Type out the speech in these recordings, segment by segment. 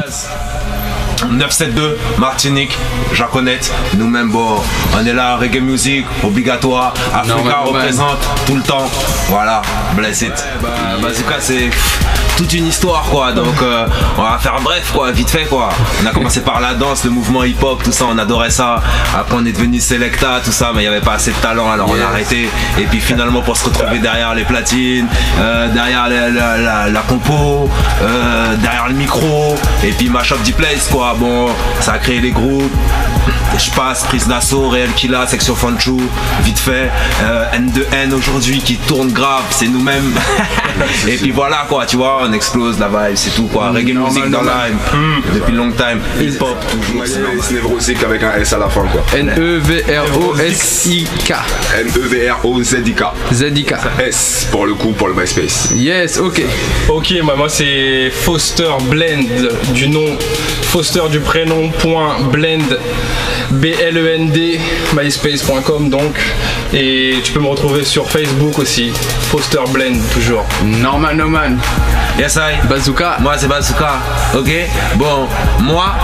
base. 972, Martinique, Jaconette, nous-mêmes, bon, on est là, reggae music, obligatoire, Africa représente tout le temps, voilà, bless it. Bazooka, c'est toute une histoire, quoi, donc on va faire bref, quoi, vite fait, quoi. On a commencé par la danse, le mouvement hip-hop, tout ça, on adorait ça. Après, on est devenu Selecta, tout ça, mais il n'y avait pas assez de talent, alors on a arrêté. Et puis finalement, pour se retrouver derrière les platines, derrière la compo, derrière le micro, et puis Mashup D-Place, quoi. Bon, ça a créé les groupes. Je passe, prise d'assaut, Réel Killa, section Fanchou, vite fait, N2N aujourd'hui qui tourne grave, c'est nous-mêmes. Et puis voilà quoi, tu vois, on explose la vibe, c'est tout quoi. Reggae music dans l'âme, depuis long time, hip-hop toujours. C'est névrosique avec un S à la fin quoi. N-E-V-R-O-S-I-K. N-E-V-R-O-Z-I-K. Z-I-K. S pour le coup, pour le MySpace. Yes, ok. Ok, moi c'est Foster Blend, du nom Foster du prénom point Blend, B-L-E-N-D, myspace.com donc, et tu peux me retrouver sur Facebook aussi, Foster Blend toujours. Norman. Yes I. Bazooka. Moi c'est Bazooka, ok. Bon, moi,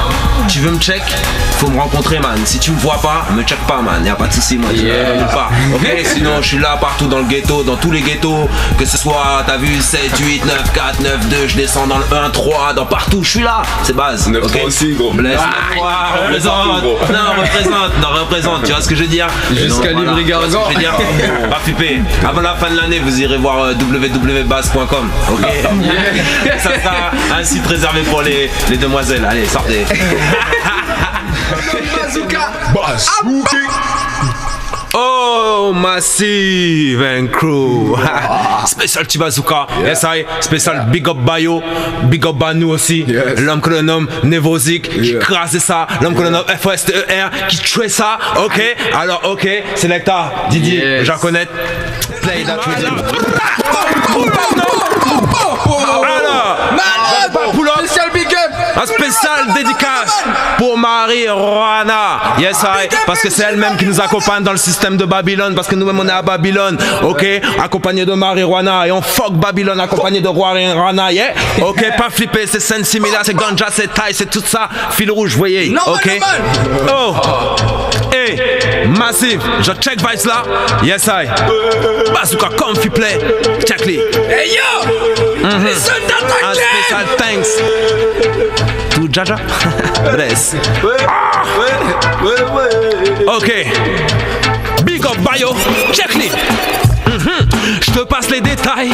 tu veux me check, faut me rencontrer man. Si tu me vois pas, me check pas man, y'a pas de soucis moi, tu me pas. Ok, sinon je suis là partout dans le ghetto, dans tous les ghettos, que ce soit, t'as vu 7, 8, 9, 4, 9, 2, je descends dans le 1, 3, dans partout, je suis là, c'est base. 9, 3 aussi gros. Bless, représente, tu vois ce que je veux dire? Jusqu'à Livry Gargan. Je veux dire, pas flipper. Avant la fin de l'année, vous irez voir www.bass.com, ok? Ça sera un site réservé pour les demoiselles. Allez, sortez. Oh, Massive and Crew. Spécial Bazooka. Yes, I. Spécial Big Up Bayo. Big Up Banu aussi. L'homme que l'on nomme Névrosique. Qui crase ça. L'homme que l'on nomme F-O-S-T-E-R. Qui tue ça. Ok. Alors, ok. Selecta. Didier. Jaconette. Play that rhythm. Spécial big up. Un spécial dédicace pour Marie Roana. Yes I. Parce que c'est elle-même qui nous accompagne dans le système de Babylone. Parce que nous-mêmes on est à Babylone. Ok. Accompagné de Marie Roana. Et on fuck Babylone accompagné de Roana. Yeah. Ok. Pas flipper. C'est scène similaire. C'est ganja. C'est taille. C'est tout ça. Fil rouge. Vous voyez. Ok. Oh. Hey. Massive. Je check vibes là. Yes I. Bazooka comfy play. Check les. Hey yo. Listen to the un spécial thanks to Jaja. Bless. Ok. Big up Bayo. Check les. Je te passe les détails.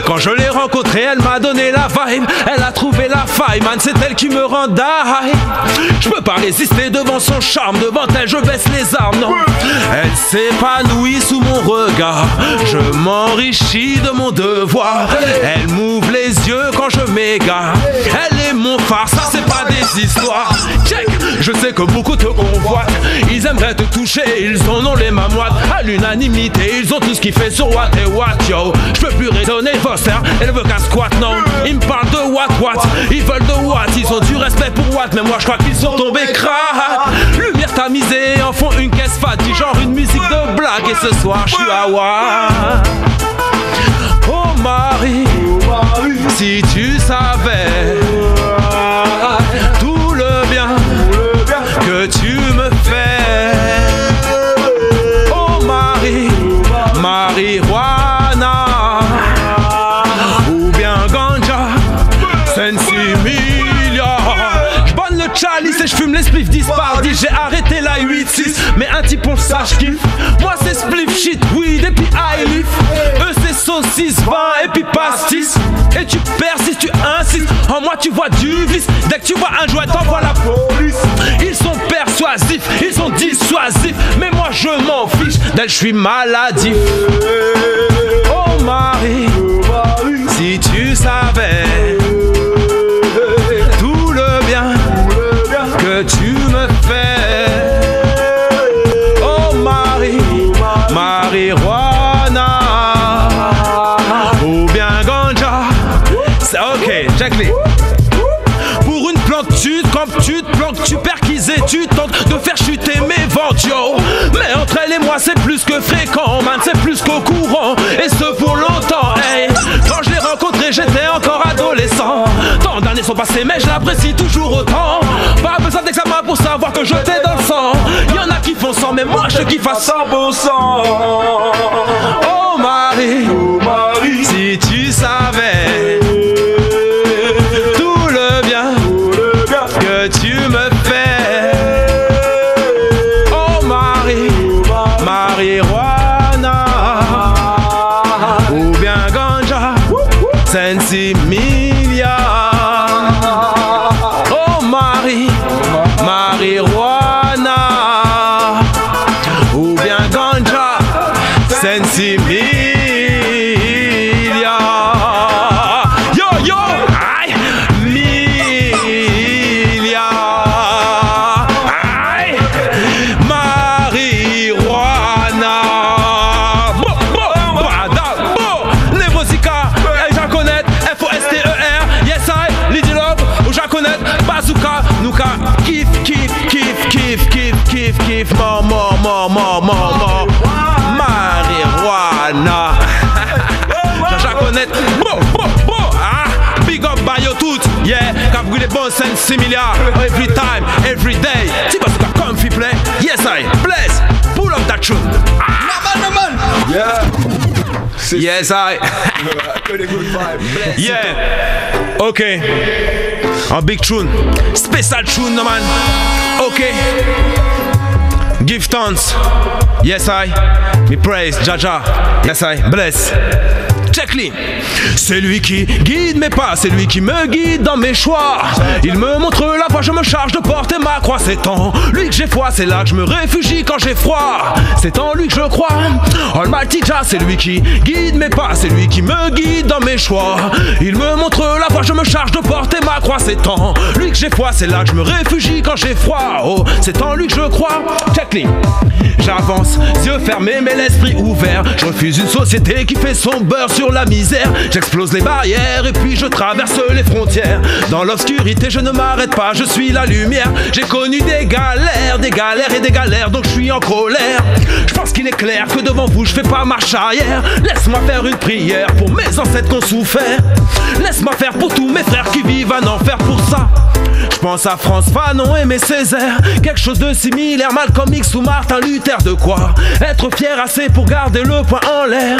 Quand je l'ai rencontrée, elle m'a donné la vibe. Elle a trouvé la faille, man, c'est elle qui me rend die. Je peux pas résister devant son charme. Devant elle, je baisse les armes, non. Elle s'épanouit sous mon regard. Je m'enrichis de mon devoir. Elle m'ouvre les yeux quand je m'égare. Elle est mon phare, ça c'est pas des histoires. Check. Je sais que beaucoup te convoitent. Ils aimeraient te toucher, ils en ont les mamoites. À l'unanimité, ils ont tout ce qui fait sur what et what, yo. Je peux plus raisonner Foster, elle veut qu'un squat, non. Ils me parlent de what, ils veulent de what. Ils ont du respect pour what, mais moi je crois qu'ils sont tombés crack. Lumière tamisée, en font une caisse fat, du genre une musique de blague. Et ce soir, je suis à what. Oh Marie, si tu savais tout le bien que tu me fais. Oh Marie, marijuana ou bien ganja, sensimilia. J'bonne le chalice et j'fume les spliffs dispar. J'ai arrêté la 8-6, mais un type on sache kiffe. Moi c'est spliff shit, weed et puis high leaf. Eux c'est saucisse, vin et puis pastis. Et tu persistes, tu insistes. En moi tu vois du vice. Dès que tu vois un jouet t'envoies la police. Ils sont persuasifs, ils sont dissuasifs. Mais moi je m'en fiche, d'elle je suis maladif. Oh Marie, si tu savais tout le bien que tu me fais. Oh Marie, marijuana ou bien ganja. Ok, check les. Pour une plante tu te campes, tu te planques, tu perquises et tu tentes de faire chuter mes ventes, yo. Mais entre elle et moi c'est plus que fréquent, man, c'est plus qu'au courant. Et ce pour longtemps, hey. Quand je l'ai rencontré j'étais encore adolescent. Tant d'années sont passés mais je l'apprécie toujours autant. Pas besoin d'examen pour savoir que je t'ai dans le sang. Y'en a qui font 100 mais moi je kiffe à 100%. Oh Marie, si tu savais tout le bien que tu me fais. Oh Marie, marijuana ou bien ganja, Sensimilia. Oh Marie, marijuana ou bien ganja, Sensimilia. Yo yo, aïe, Milia, aïe, marijuana. Bo, bo, bada, bo, Nevosika, j'en connais, F-O-S-T-E-R, yes I, Lady Love, ou j'en connais, Bazooka, Nuka, kiff, kiff, kiff, kiff, kiff, kiff, kiff, more, more, more, more, more, more, marijuana. J'en connais, bo, bo, bo, ah, big up Bayo tout, yeah, qu'a brûlé bon Sensimilia, every time, every day, si Bazooka comme fi play, yes I, bless, pull up that tune, Yeah. yes I, yeah, ok, un big tune, special tune no man, ok, give thanks, yes I, me praise, Jaja, yes I, bless. Check Lee. C'est lui qui guide mes pas, c'est lui qui me guide dans mes choix. Il me montre la voie, je me charge de porter ma croix. C'est en lui que j'ai foi, c'est là que je me réfugie quand j'ai froid. C'est en lui que je crois. Almighty Jah, c'est lui qui guide mes pas, c'est lui qui me guide dans mes choix. Il me montre la voie, je me charge de porter ma croix. C'est en lui que j'ai foi, c'est là que je me réfugie quand j'ai froid. Oh, c'est en lui que je crois. Check Lee. J'avance, yeux fermés mais l'esprit ouvert. Je refuse une société qui fait son beurre sur la misère. J'explose les barrières et puis je traverse les frontières. Dans l'obscurité je ne m'arrête pas, je suis la lumière. J'ai connu des galères et des galères, donc je suis en colère. Je pense qu'il est clair que devant vous je fais pas marche arrière. Laisse-moi faire une prière pour mes ancêtres qui ont souffert. Laisse-moi faire pour tous mes frères qui vivent un enfer pour ça. Je pense à France Fanon et mes Césaire. Quelque chose de similaire, Malcolm X ou Martin Luther. De quoi être fier assez pour garder le poing en l'air.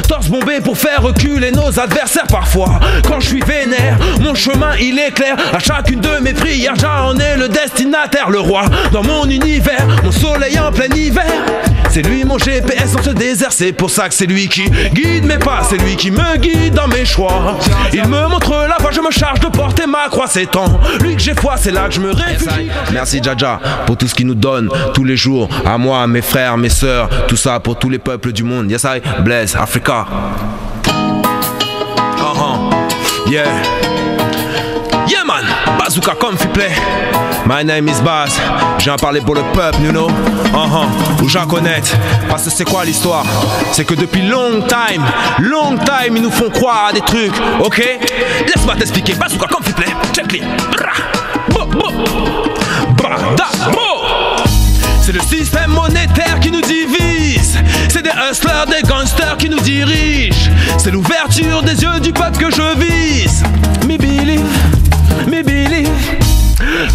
Torse bombé pour faire reculer nos adversaires parfois. Quand je suis vénère, mon chemin il est clair. À chacune de mes prières, j'en ai le destinataire, le roi dans mon univers, mon soleil en plein hiver. C'est lui mon GPS dans ce désert, c'est pour ça que c'est lui qui guide mes pas, c'est lui qui me guide dans mes choix. Il me montre la voie, je me charge de porter ma croix. C'est en lui que j'ai foi, c'est là que je me réfugie. Merci Jaja pour tout ce qu'il nous donne tous les jours, à moi, mes frères, mes sœurs, tout ça pour tous les peuples du monde. Yes I, bless Africa. Yeah. Yeah man, Bazooka come fi play. My name is Baz. J'ai en parlé pour le peuple, you know. Ou j'en connais. Parce que c'est quoi l'histoire? C'est que depuis long time, ils nous font croire à des trucs, ok? Laisse-moi t'expliquer. Bazooka come fi play. Check it. Bo, bo. Bada, bo. C'est le système monétaire qui nous divise. C'est des hustlers, des gangsters qui nous dirigent. C'est l'ouverture des yeux du peuple que je vise. Me believe, me believe.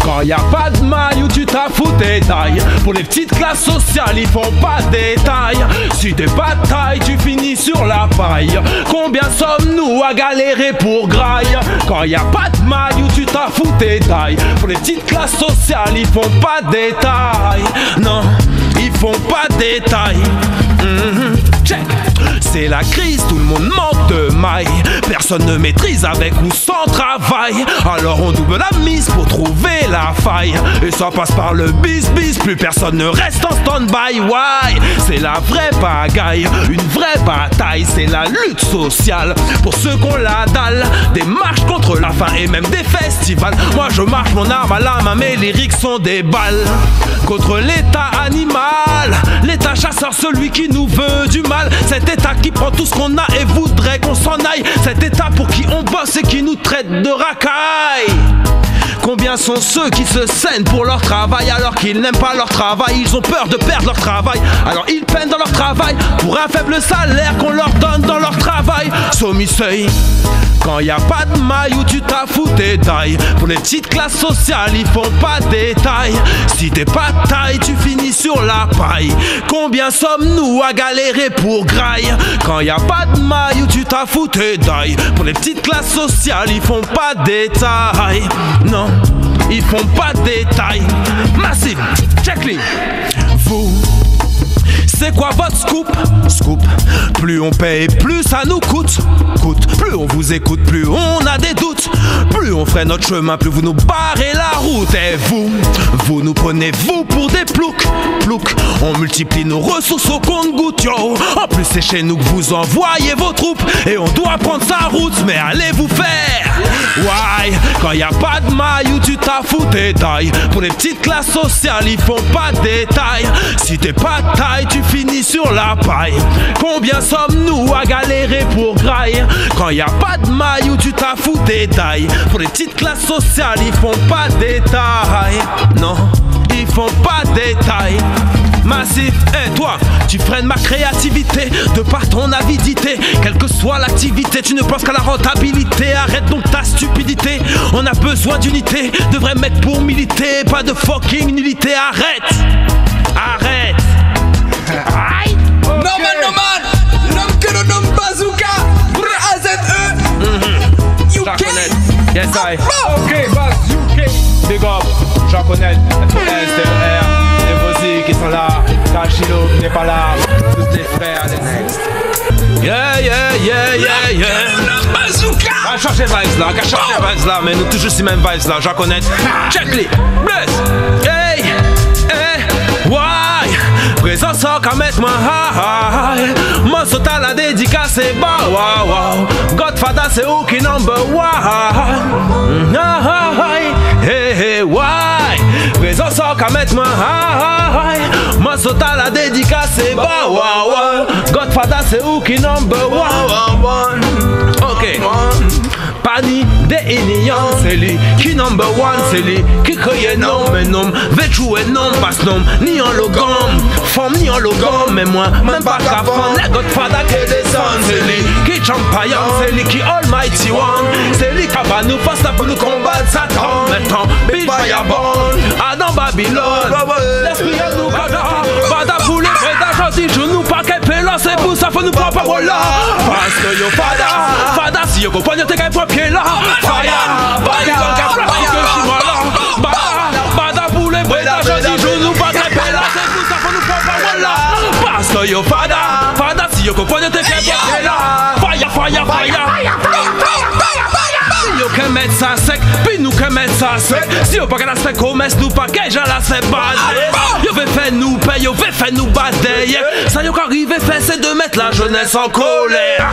Quand y a pas de maille où tu t'affous tes tailles. Pour les petites classes sociales ils font pas de détails. Si t'es pas de taille tu finis sur la paille. Combien sommes-nous à galérer pour graille? Quand y a pas de maille où tu t'affous tes tailles. Pour les petites classes sociales ils font pas de détails. Non, ils font pas de détails. Check. C'est la crise, tout le monde manque de maille. Personne ne maîtrise avec ou sans travail. Alors on double la mise pour trouver la faille. Et ça passe par le bis, plus personne ne reste en stand-by. Why? C'est la vraie bagaille, une vraie bataille. C'est la lutte sociale pour ceux qu'on la dalle. Des marches contre la faim et même des festivals. Moi je marche mon arme à la main, mes lyriques sont des balles. Contre l'état animal, l'état chasseur, celui qui nous veut du mal. Cet état qui prend tout ce qu'on a et voudrait qu'on s'en aille. Cet état pour qui on bosse et qui nous traite de racailles. Combien sont ceux qui se saignent pour leur travail alors qu'ils n'aiment pas leur travail? Ils ont peur de perdre leur travail, alors ils peinent dans leur travail pour un faible salaire qu'on leur donne dans leur travail. So me say, quand y a pas de maille où tu t'as fous tes tailles. Pour les petites classes sociales, ils font pas de détails. Si t'es pas de taille, tu finis sur la paille. Combien sommes-nous à galérer pour graille? Quand y a pas de maille où tu t'as fous tes tailles. Pour les petites classes sociales, ils font pas de détails. Non, ils font pas de détails. Massive, check-les. Vous, c'est quoi votre scoop? Scoop. Plus on paye, plus ça nous coûte. Plus on vous écoute, plus on a des doutes. Plus on ferait notre chemin, plus vous nous barrez la route. Et vous nous prenez vous pour des ploucs. On multiplie nos ressources au compte-gouttes, yo. En plus c'est chez nous que vous envoyez vos troupes. Et on doit prendre sa route, mais allez vous faire. Why? Quand y a pas de maille où tu t'as fous tes tailles. Pour les petites classes sociales, ils font pas de détails. Si t'es pas de taille, tu finis sur la paille. Combien sommes-nous à galérer pour graille? Quand y a pas de maille où tu t'as fous tes tailles. Pour les petites classes sociales, ils font pas de détails. Non, ils font pas de détails. Massif, et toi, tu freines ma créativité de par ton avidité. Quelle que soit l'activité, tu ne penses qu'à la rentabilité. Arrête donc ta stupidité. On a besoin d'unité, de vrais mecs pour militer. Pas de fucking nullité, arrête. Aïe. No man, l'homme que l'on nomme Bazooka. AZE. UK. Yes, I. Ok, Baz, UK. Big up, j'en connais. SDR, les Vosi qui sont là. Tachilo qui n'est pas là. Tous les frères, les next. Yeah. Bazooka. On a changé vibes là, mais nous toujours ces mêmes vibes là, j'en connais. Check les bless. Hey, why? Présent sans qu'à mettre moi high. Mon saut à la dédicace c'est bah wow. Godfather c'est who qui number one. Hey, why? Présent sans qu'à mettre moi high. Mon saut à la dédicace c'est bah wow. Godfather c'est who qui number one. Ok. Pani des Inians, c'est lui qui number one, c'est lui qui crée nom, mais nom, vêtu et nom, passe nom, ni en logam, forme ni en logam, mais moi, même pas qu'à fond, les Godfather qui descend, c'est lui qui champagne, c'est lui qui almighty one, c'est lui qui va nous face pour nous combattre Satan, maintenant, Bill Fireborn, Adam Babylone, l'esprit à nous bada pour les vrais d'argent, si je nous pas qu'elle fait là, c'est pour ça faut nous prendre parole là, parce que yo fada, si yo comprend, t'es qu'un pied là, fire, bada pour les vrais d'argent, si je nous pas qu'elle fait là, c'est pour ça faut nous prendre parole là, parce que yo fada, si yo comprend, t'es qu'un pied là, fire. Si yo qu'à mettre ça sec, puis nous qu'à mettre ça sec. Si yo pas qu'à la sec, commerce nous pas qu'à la c'est bad. Yo veut faire nous payer, yo veut faire nous battre. Ça yo qu'arrive faire c'est de mettre la jeunesse en colère.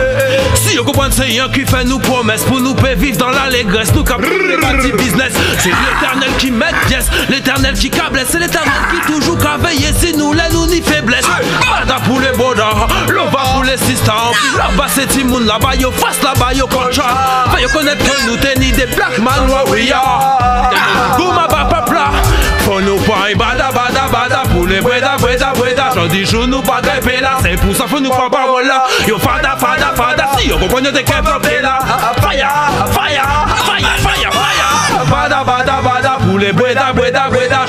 Si yo comprend c'est un qui fait nous promesses pour nous payer vivre dans l'allégresse. Nous qu'à les bâtis business. C'est l'éternel qui met pièce, l'éternel qui câble. C'est l'éternel qui toujours qu'à veiller si nous les nous ni faiblesse. Bada pour les bodas, l'ova pour les sisters. Puis là-bas c'est Timoun, là-bas yo face, là-bas yo contra. Fait yo connaître que nous tenons des black man warriors. Gouma ba peuple, faut nous pas bada pour les breda. J'en dis je nous pas grimper là, c'est pour ça faut nous pas parole là. Yo fada, si yo comprenez de quel problème là. Fire. Bada pour les breda.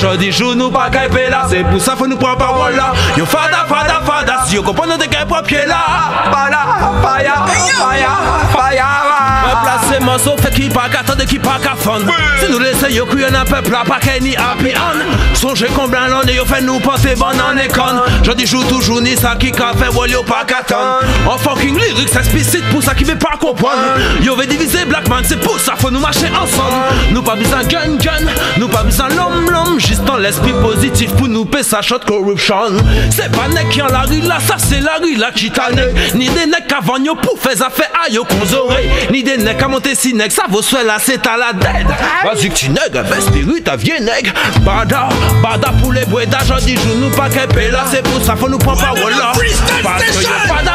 J'en dis je nous pas grimper là, c'est pour ça faut nous pas parole là. Yo fada, si yo comprenez de quel problème là. Fire. Placer mon sauf fait qui pas qu'attendre qui pas qu'à fond. Si nous laissons yo crier un peuple là pas qu'à ni happy on. Songez combien l'on est yo fait nous porter bon en école. Je dis joue toujours ni ça qui qu'a fait wall yo pas qu'attendre. En fucking lyrics explicite pour ça qui veut pas comprendre. Yo veut diviser black man c'est pour ça faut nous marcher ensemble. Nous pas besoin gun, nous pas besoin l'homme. Juste dans l'esprit positif pour nous payer sa shot corruption. C'est pas nec qui en la rue là, ça c'est la rue là qui t'a ni des nec avant yo pour faire affaire à yo qu'on oreilles. Ni des nec à monter si nec, ça vaut soit là c'est à la dead. Vas-y que tu nègres, ben spirit ta vieille nègre. Bada pour les breda, j'en dis je nous pas qu'elle là, c'est pour ça faut nous prendre parole là. Parce que yo fada.